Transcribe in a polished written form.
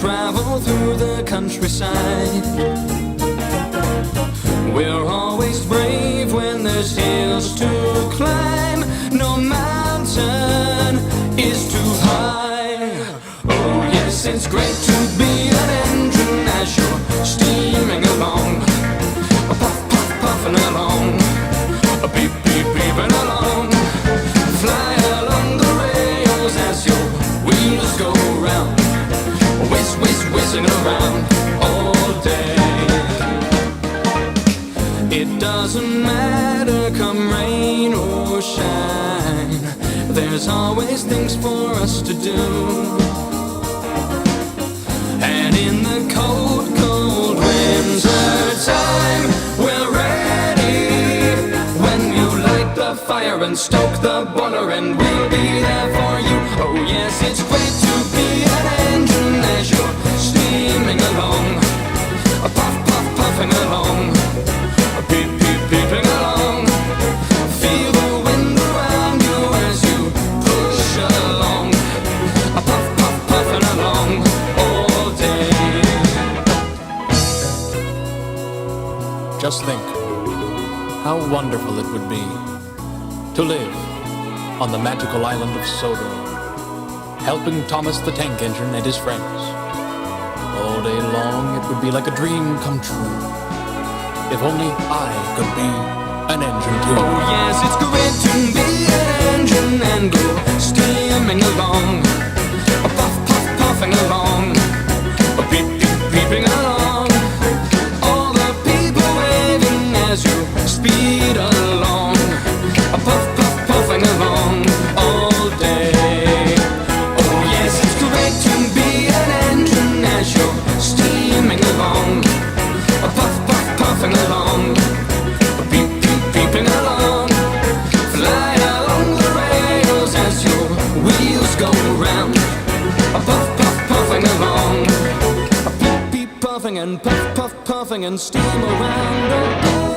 travel through the countryside. We're always brave when there's hills to climb. No mountain is too high. Oh yes, it's great to be an engine as you're steaming along. Puff, puff, puffing along. Beep, beep, beeping along. Fly along the rails as your wheels go round. Whiz, whiz, whizzing around all day. It doesn't matter come rain or shine, there's always things for us to do. And in the cold, cold winter time, we're ready. When you light the fire and stoke the boiler, and we'll be there for you. Oh yes, it's great to be an engine as you're steaming along. Puff, puff, puffing along. Beep, beep, beeping along. Feel the wind around you as you push along. Puff, puff, puffing along all day. Just think how wonderful it would be to live on the magical island of Sodor, helping Thomas the Tank Engine and his friends. All day long it would be like a dream come true. If only I could be an engine too. Oh yes, it's great to be an engine and go steaming along. Puff, puff, puffing along. Beep, beep, beeping along. All the people waving as you speed along. Puff, puff, puffing along all day. Oh yes, it's great to be an engine as you're steaming along. Puff, puff, puffing along. Beep, beep, beeping along. Fly along the rails as your wheels go round. Puff, puff, puffing along. Beep, beep, puffing and puff, puff, puffing and steam around. Oh,